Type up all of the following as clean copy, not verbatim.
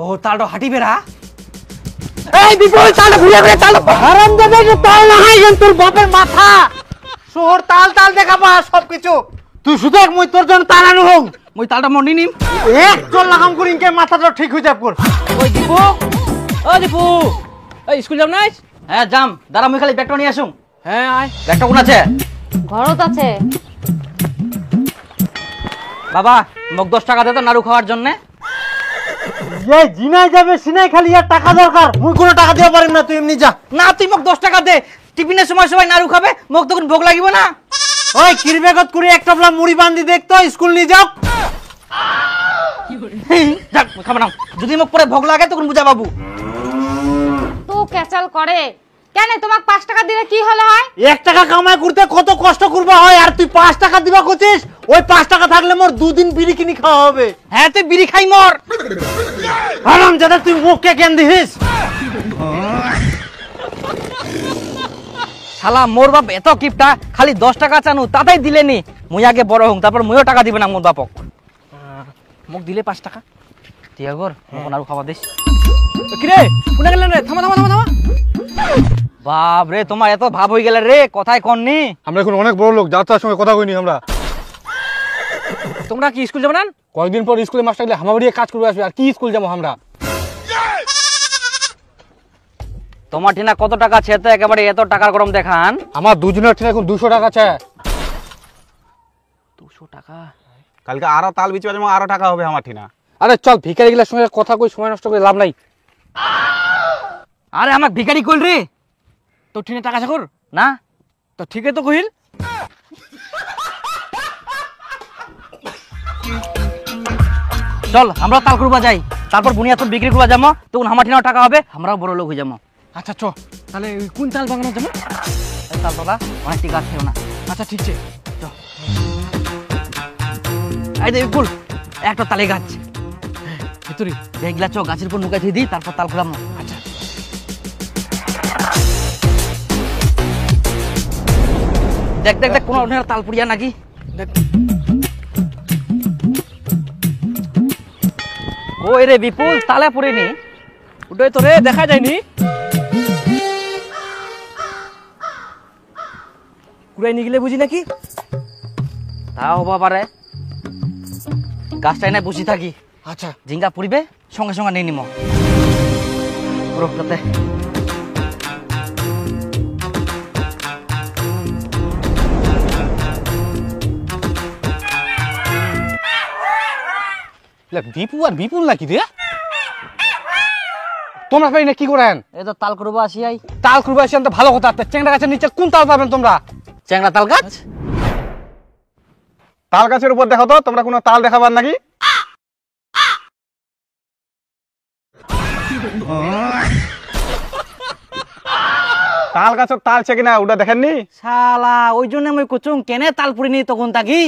ও তালটা হাঁটি বেড়া এই বিপুল তাল ঘুরে ঘুরে তাল হারাম দে দেখে তাল না হয় তোর বাপের মাথা শহর তাল তাল দেখাবা সবকিছু তুই শুধু এক মই তোর জন্য তাল আনু হোক মই তালটা মন্ডি নিম এক চল লাগাম করি ইনকে মাথাটা ঠিক হয়ে যাব কর ওই দীপু ও দীপু এই স্কুল যাম নাই হ্যাঁ যাম দাঁড়া মই খালি ব্যাগটা নিয়ে আসুম হ্যাঁ আয় ব্যাগটা কোন আছে ঘরত আছে বাবা মোক 10 টাকা দে তো নাড়ু খাওয়ার জন্য এই জিনাই যাবে সিনাই খালি আর টাকা দরকার মুই কোনো টাকা দিতে পারিম না তুই এমনি যা না তুই মোক 10 টাকা দে টিফিনের সময় সবাই নাড়ু খাবে মোক তখন ভোগ লাগিব না ওই কিরবেগত করে এক টপলা মুড়ি বাঁধি দেখ তো স্কুল নিয়ে যাও যাক খাবে না যদি মোক পরে ভোগ লাগে তখন বুঝা বাবু তো ক্যাচাল করে কেন তোমাক 5 টাকা দিলে কি হলো হয় 1 টাকা কামাই করতে কত কষ্ট করবা হয় আর তুই 5 টাকা দিবা কইছিস ওই 5 টাকা থাকলে মোর 2 দিন বিড়ি কিনি খাওয়া হবে হ্যাঁ তুই বিড়ি খাই মর হারাম জাদা তুই মুখকে কেন দিছিস শালা মোর বাপ এত কিপটা খালি 10 টাকা চানু তাতেই দিলেনি মুই আগে বড় হং তারপর মুইও টাকা দিবে না মোর বাপক মোক দিলে 5 টাকা তিয়াগর মোক আরো খাওয়া দিস কি রে কোনা গেল রে থামা থামা থামা থামা বাপ রে তোমার এত ভাব হই গেল রে কথাই কোননি আমরা এখন অনেক বড় লোক যাত্রার সঙ্গে কথা কইনি আমরা তোমরা কি স্কুল যাবে না কয়েকদিন পর স্কুলে মাস্টার গেলে হামাবাড়িয়ে কাজ করবে আসবে আর কি স্কুল যাবো আমরা তোমার ঠিনা কত টাকা আছে তো একেবারে এত টাকার গরম দেখান আমার দুজনের ঠিনা এখন 200 টাকা আছে 200 টাকা কালকে আরো তাল বিচবে এবং আরো টাকা হবে আমার ঠিনা আরে চল ভিখারি গেলার সঙ্গে কথা কই সময় নষ্ট করে লাভ নাই আরে আমাক ভিখারি কইল রে তো ঠিনে টাকা চাকর না তো ঠিকই তো কইল চল আমরা তাল করবা যাই তারপর বুনিয়া তো বিক্রি করবা যাবো তখন আমার ঠিনাও টাকা হবে আমরাও বড় লোক হয়ে যাবো আচ্ছা চ তাহলে কোন তাল বাগানো যাবো তাল তোলা অনেক টিকা আছে না আচ্ছা ঠিক আছে এই দেখ ফুল একটা তালে গাছ ভিতরে দেখলা চ গাছের উপর নুকাই দিই তারপর তাল খুলাম আচ্ছা দেখ দেখ দেখ কোন অন্য তাল পুড়িয়া নাকি ওই রে বিপুল তালে পুড়েনি ওটাই তো রে দেখা যায়নি কুড়াই নিয়ে গেলে বুঝি নাকি তাও হবা পারে গাছটাই নাই বসে থাকি আচ্ছা জিঙ্গা পুড়িবে সঙ্গে সঙ্গে নিয়ে নিম রোগটাতে বিপু আর বিপুল নাকি রে তোমরা পাই না কি করেন এই তো তাল করবো আসি আই তাল খুঁড়বে আসেন তো ভালো কথা চেংড়া গাছের নিচে কোন তাল পাবেন তোমরা চ্যাংড়া তাল গাছ তাল গাছের উপর দেখো তো তোমরা কোনো তাল দেখাবার নাকি তাল গাছের তাল ছে কিনা ওটা দেখেননি শালা ওই জন্য আমি কুচুং কেনে তাল পুড়িনি তখন তাকি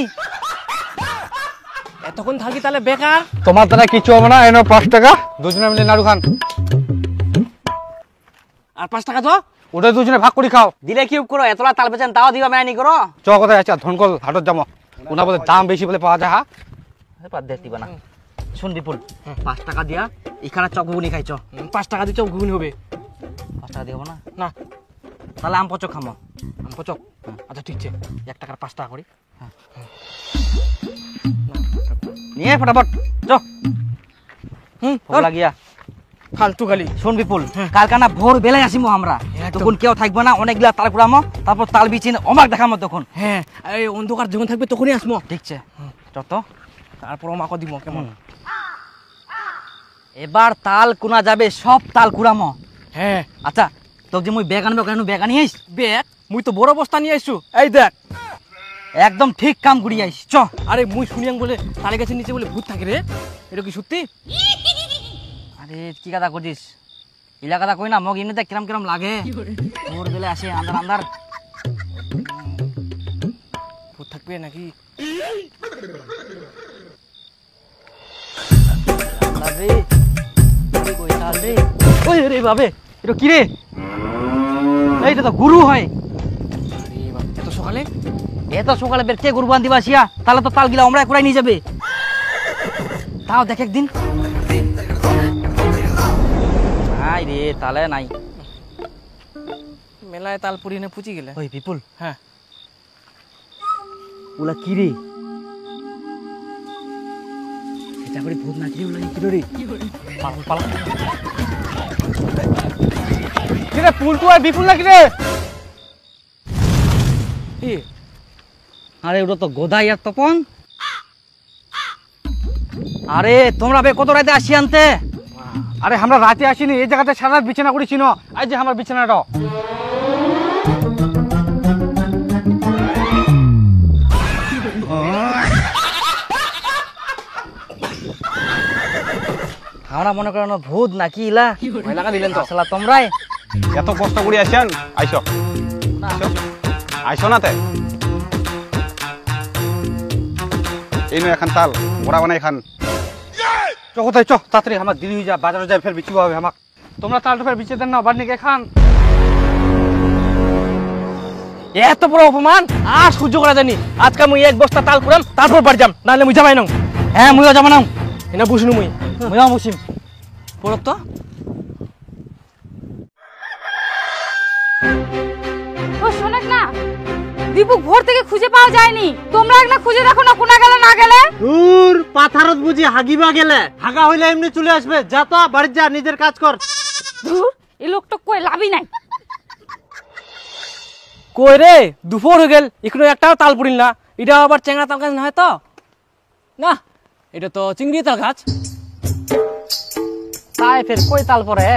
এতক্ষণ থাকি তাহলে বেকার তোমার দ্বারা কিছু হবে না এনো 5 টাকা দুজনে মিলে নাড়ু খান আর 5 টাকা তো ওটা দুজনে ভাগ করে খাও দিলে কি করো এতলা তাল বেচেন তাও দিবা মেনি করো চ কোথায় আছে ধনকল হাটত যাবো ওনা বলে দাম বেশি বলে পাওয়া যায় হ্যাঁ বাদ দে দিবা না শুন বিপুল 5 টাকা দিয়া এখানে চক ঘুগনি খাইছ 5 টাকা দিয়ে চক ঘুগনি হবে 5 টাকা দিব না না তাহলে আম পচক খামো আম পচক আচ্ছা ঠিক আছে 1 টাকার 5 টাকা করি নিয়ে ফটাফট চ লাগিয়া ফালতু খালি শোন বিপুল কালকানা ভোর বেলায় আসিমো আমরা তখন কেউ থাকবে না অনেকগুলা তাল কুড়ামো তারপর তাল বিচিন অমাক দেখামো তখন হ্যাঁ এই অন্ধকার যখন থাকবে তখনই আসবো ঠিকছে যত তারপর আমাকে দিব কেমন এবার তাল কুনা যাবে সব তাল কুড়ামো হ্যাঁ আচ্ছা তো যে মুই ব্যাগ আনবে কেন ব্যাগ আনি আইস ব্যাগ মুই তো বড় বস্তা নিয়ে আইসু এই দেখ একদম ঠিক কাম করি আইস চ আরে মুই শুনিয়াং বলে তালে গাছের নিচে বলে ভূত থাকে রে এটা কি সত্যি আরে কি কথা করছিস এলাকাটা কই না মগ এমনিতে কিরম কিরম লাগে ভোর বেলা আসে আন্দার আন্দার ভূত থাকবে নাকি ওই রে বাবে এটা কি রে এইটা তো গুরু হয় এত সকালে এত সকালে বের কে গরু বান্ধিবা আসিয়া, তাহলে তো তাল গিলা আমরা করাই নিয়ে যাবে। তাও দেখ একদিন। নাই রে, তালে নাই। মেলায় তাল পুরি না পুচি গেলে। ওই বিপুল, হ্যাঁ ওলা কি রে? এটা করে ভূত নাকি রে? ওলা কি রে? পালা কিরে পুলটু আর বিপুল নাকি রে? আরে ওটা তো গোদাই আর তপন। আরে তোমরা বে কত রাতে আসি আনতে? আরে আমরা রাতে আসিনি, এই জায়গাতে সারা রাত বিছানা করেছি না। এই যে আমার বিছানাটা। আমরা মনে করেন ভূত নাকি ইলা লাগা দিলেন তো। আসলা তোমরাই এত কষ্ট করে আসেন, আইসো আইসো না তে। এই নয় এখন তাল ওরা বানাই খান। চ কোথায় চ, তাড়াতাড়ি আমার দেরি হয়ে যা, বাজারে যাই ফের বিচু হবে আমাকে। তোমরা তালটা ফের বিচে দেন না, বাড়নিকে খান। এত বড় অপমান আর সহ্য করা যায়নি। আজকে মুই এক বস্তা তাল কুড়াম, তারপর বাড়ি যাম, নাহলে মুই যাবাই না। হ্যাঁ মুইও যাবো না, এনা বুঝুন মুই মুইও বসিম। পড়ত তো ও শোনেন না, দীপু ভোর থেকে খুঁজে পাওয়া যায়নি। তোমরা একলা খুঁজে দেখো না কোনা গেলে না গেলে। দূর পাথারত বুঝি হাগিবা গেলে, হাগা হইলে এমনি চলে আসবে। যা তো বাড়ি যা, নিজের কাজ কর। ধুর, এই লোকটা কই লাভই নাই। কই রে, দুপুর হয়ে গেল, এখনো একটাও তাল পুড়িল না। এটা আবার চেংড়া তাল গাছ না হয় তো? না, এটা তো চিংড়ি তাল গাছ। তাই ফের কই তাল পরে?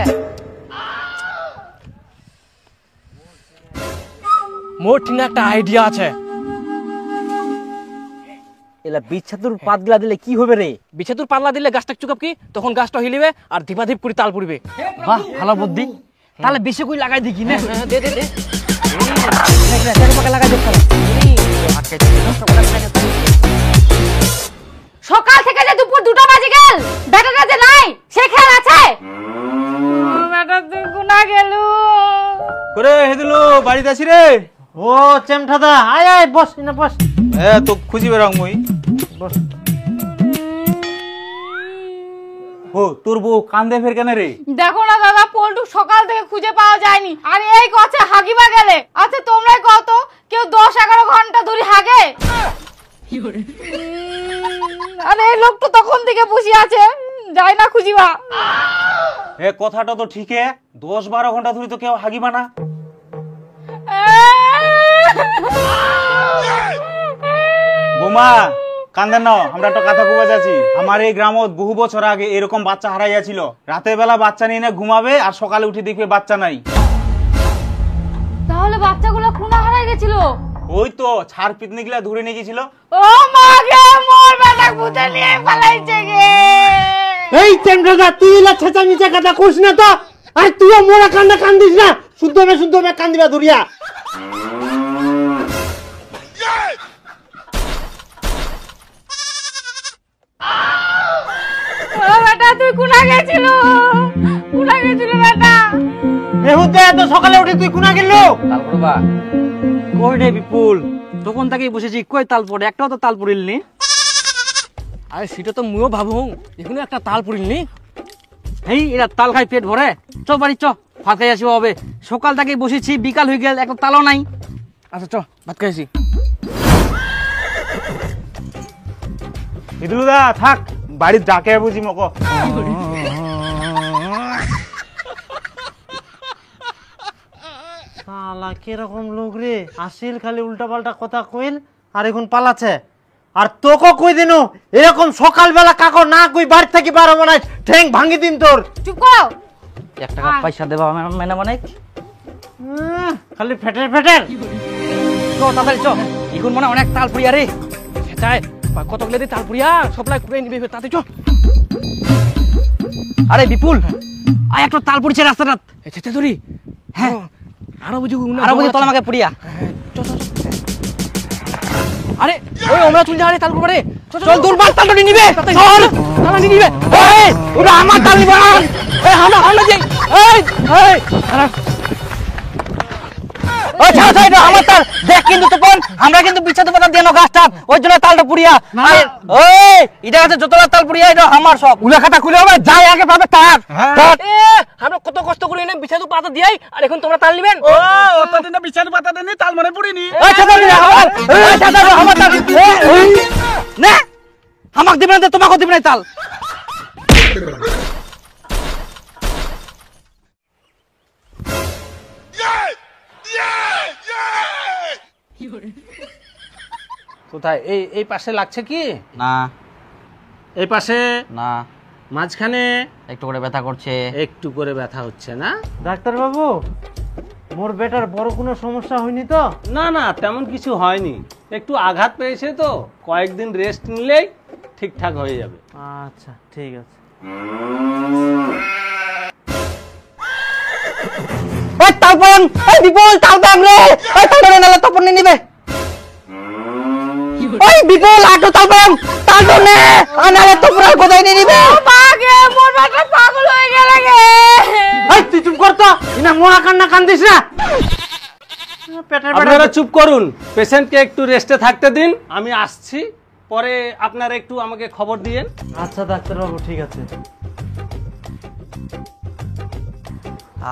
মোর ঠিক একটা আইডিয়া আছে। এলা বিচ্ছাতুর পাত গিলা দিলে কি হবে রে? বিছাতুর পাল্লা দিলে গাছটা চুকাপ কি, তখন গাছটা হিলিবে আর ধীপাধীপ করে তাল পুড়িবে। বাহ, ভালো বুদ্ধি। তাহলে বেশি কই লাগাই দেখি না। দে দে দে। লাগাই দেখো। সকাল থেকে যে দুপুর 2টা বাজে গেল, বেটাটা যে নাই সে খেয়াল আছে? বেটা তুই কোনা গেলু? করে হেদিলো বাড়িতে আছি রে। ও চেমঠাদা, আয় আয় বস না, বস এ তো খুঁজি বেরাং মুই। বস। ও তোর বউ কান্দে ফের কেন রে? দেখো না দাদা, পল্টু সকাল থেকে খুঁজে পাওয়া যায়নি। আর এই গছে হাগিবা গেলে। আচ্ছা তোমরাই কত, কেউ 10-11 ঘন্টা ধরে হাগে? আরে এই লোক তো তখন থেকে বসে আছে, যাই না খুঁজিবা। এ কথাটা তো ঠিক, 10-12 ঘন্টা ধরে তো কেউ হাগিবা না। বোমা কান্দেন না, আমরা একটা কথা কইবা যাচ্ছি। আমার এই গ্রামত বহু বছর আগে এরকম বাচ্চা হারাইয়াছিল। রাতের বেলা বাচ্চা নিয়ে না ঘুমাবে, আর সকালে উঠে দেখবে বাচ্চা নাই। তাহলে বাচ্চাগুলো কোনা হারাই গেছিল? ওই তো ছাড় পিতনি গুলা ধরে নিয়ে গেছিল। ও মা গে, মোর বেটা ভূতে নিয়ে পালাইছে গে। এই চেমঠাদা, তুই ইলা ছেঁচা মিচা কথা কইস না তো। আরে তুইও মোরা কান্না কান্দিস না, শুদ্ধ হবে কান্দিবা ধরিয়া। ও বেটা তুই কোনা গেছিল? কোনা গেছিল বেটা? এহুতে এত সকালে উঠে তুই কোনা গেল? তাল পড়বা কই রে বিপুল? তখন থেকেই বসেছি, কই তাল পড়ে? একটাও তো তাল পড়িলনি। আরে সেটা তো মুইও ভাবু, এখনো একটা তাল পুড়িলনি। এই এরা তাল খাই পেট ভরে। চ বাড়ি চ, ভাত খাই আসিব হবে। সকাল থেকেই বসেছি, বিকাল হয়ে গেল, একটা তালও নাই। আচ্ছা চ ভাত খাইছি। হিদুলু দা থাক, বাড়ির ডাকে বুঝি মক। শালা কিরকম লোক রে, আসিল খালি উল্টা পাল্টা কথা কইল আর এখন পালাচ্ছে। আর তোকে কই দিনু এরকম সকালবেলা কাকো না কই বাড়ি থেকে বার হবো না, ঠ্যাং ভাঙি দিন তোর। চুপ করো। 1 টাকা পয়সা দেবা মেনা মানে? খালি ফেটের ফেটের। চ তাড়াতাড়ি চ, এখন মনে হয় অনেক তাল পুড়িয়া রে। চাই কতগুলো দিয়ে তাল পুড়িয়া সবলাই কুড়াই নিবি, তাতে চ। আরে বিপুল, আয় একটা তাল পুড়ছে রাস্তাটাত। চেতে ধরি। হ্যাঁ, আরো বুঝি আরো বুঝি তোলা আমাকে পুড়িয়া। আরে ওই আমরা চলে যাওয়ারে তাল পুড়বে রে। চল দুলবার তাল নিবে, চল তাল নিবে। এই ওরা আমার তাল নিবে না। এই আমরা যাই। এই এই ওই ছাড়ো ছাড়ো, এটা আমার তাল। দেখ কিন্তু তপন, আমরা কিন্তু বিচ্ছাদ পাতা দিয়ে গাছটা, ওই জন্য তালটা পুড়িয়া। ওই এটা আছে যতলা তাল পুড়িয়া, এটা আমার সব। উলা খাতা খুলে হবে, যাই আগে পাবে তার। এ আমরা কত কষ্ট করে এনে বিছাদু পাতা দিয়াই, আর এখন তোমরা তাল নিবেন? ও অতদিন বিছানা পাতা দেনি তাল মনে পড়িনি। ওই ছাতা দিলে আমার, ওই ছাতা দিলে আমার তাল। না আমাকে দিবেন না, তোমাকে দিবেন না তাল। কোথায়? এই এই পাশে লাগছে কি? না এই পাশে? না, মাঝখানে একটু করে ব্যথা করছে। একটু করে ব্যথা হচ্ছে না? ডাক্তার বাবু, মোর বেটার বড় কোনো সমস্যা হয়নি তো? না না, তেমন কিছু হয়নি, একটু আঘাত পেয়েছে তো, কয়েকদিন রেস্ট নিলেই ঠিকঠাক হয়ে যাবে। আচ্ছা ঠিক আছে। এই তালপন, এই বিপুল তাল দাম রে, এই তালটা নালে তপন নিবে। ওই বিপুল আটো তালপন, তালটা নে, নালে তপন আর গোদাই নিবে। পাগে মোর বেটা পাগল হয়ে গেল গে। এই তুই চুপ কর তো, ইনা মোয়া কান্না কান্দিস না। পেটের আপনারা বেটা চুপ করুন, পেশেন্টকে একটু রেস্টে থাকতে দিন, আমি আসছি, পরে আপনারা একটু আমাকে খবর দিয়েন। আচ্ছা ডাক্তার বাবু ঠিক আছে।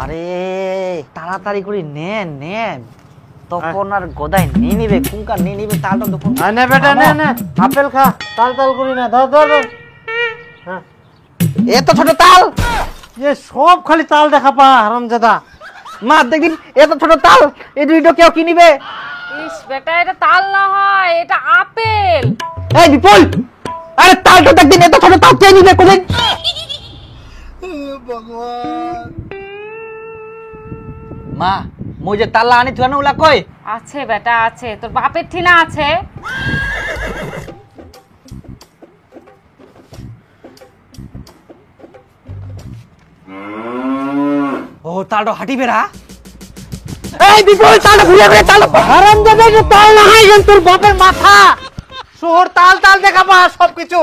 আরে তাড়াতাড়ি করে নেন নেন, তপন আর গোদাই নিয়ে নিবে, কুঙ্কার নিয়ে নিবে তালটা তখন। নে বেটা নে নে, আপেল খা, তাল তাল করি না, ধর ধর ধর। হ্যাঁ, এত ছোট তাল, এ সব খালি তাল দেখা পা হারামজাদা। মা দেখদিন এত ছোট তাল, এই দুইটা কেউ কি নিবে? ইস বেটা, এটা তাল না হয়, এটা আপেল। এই বিপুল, আরে তালটা দেখদিন এত ছোট তাল কে নিবে কোথায়? মা মই যে তাল্লা আনি তুই না ওলা কই? আছে বেটা আছে, তোর বাপের ঠিনা আছে। ও তালটা হাঁটি বেড়া। এই বিপুল তালটা ঘুরে ঘুরে তাল। হারামজাদা, যে তাল না হয় যেন তোর বাপের মাথা। শহর তাল তাল দেখা পা সবকিছু।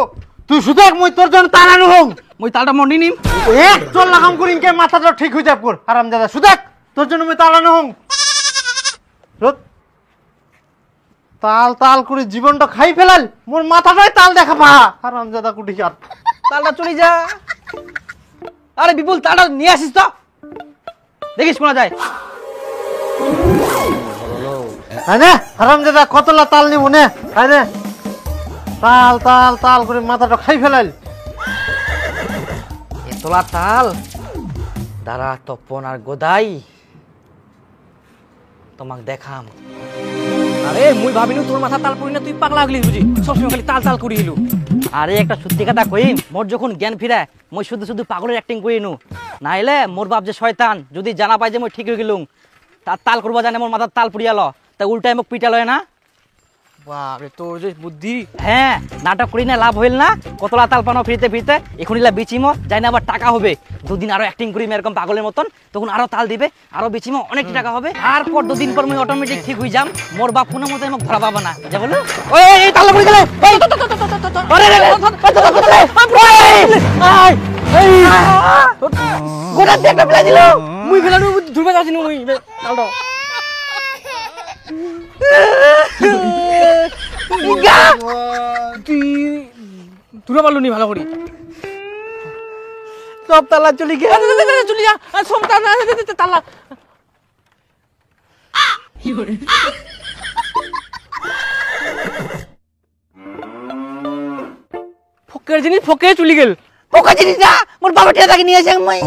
তুই শুধু এক মই তোর জন্য তাল আনু হোক। মই তালটা মন্ডি নিম। এক চল লাগাম করিন কে মাথাটা ঠিক হয়ে যাব কর হারামজাদা। শুধু এক তোর জন্য মই তাল আনু হোক। তাল তাল করে জীবনটা খাই ফেলাল, মোর মাথাটাই তাল দেখা পা হারামজাদা কুটি আর। তালটা চলে যা। আরে বিপুল তালটা নিয়ে আসিস তো, দেখিস কোনা যায়। হ্যাঁ নে হারামজাদা, কতলা তাল নিব নে, হ্যাঁ নে। তাল তাল তাল করে মাথাটা খাই ফেলাল। এতলা তাল, দাঁড়া তপন আর গোদাই তোমাকে দেখাম। আরে মুই ভাবিনু তোর মাথা তাল পড়ি না, তুই পাগলা হলি বুঝি, সবসময় খালি তাল তাল করি হিলু। আরে একটা সত্যি কথা কইম, মোর যখন জ্ঞান ফিরায় মই শুধু শুধু পাগলের অ্যাক্টিং করি নু, নাইলে মোর বাপ যে শয়তান, যদি জানা পাই যে মই ঠিক হয়ে গেলুম, তার তাল করবা জানে মোর মাথার তাল পুড়িয়াল, তা উল্টাই মোক পিটালয় না। বাপরে তোর যে বুদ্ধি। হ্যাঁ নাটক করি না, লাভ হইল না, কতলা তাল পানো ফিরতে ফিরতে এখনইলা বিচিমো, যাই না আবার টাকা হবে। দুদিন আরো অ্যাক্টিং করি এরকম পাগলের মতন, তখন আরো তাল দিবে, আরো বিচিমো, অনেক টাকা হবে। আর পর দুদিন পর মই অটোমেটিক ঠিক হয়ে যাম, মোর বাপ কোনো মতে মোক ধরা পাবা না। যা বলো ওই এই তাল পড়ে গেলে, এই আরে রে এই গোটা একটা ফেলা দিল। মুই ফেলানু ধুরবে যাচ্ছি মুই তালটা। তুই তুরা পারলু নি ভালো করি, সব তালা চলে গেল। চলি যা, সব তালা ফকের জিনিস ফকে চলি গেল। ওকে জিনিস যা মোর বাবা টিয়া তাকে নিয়ে আসে মই।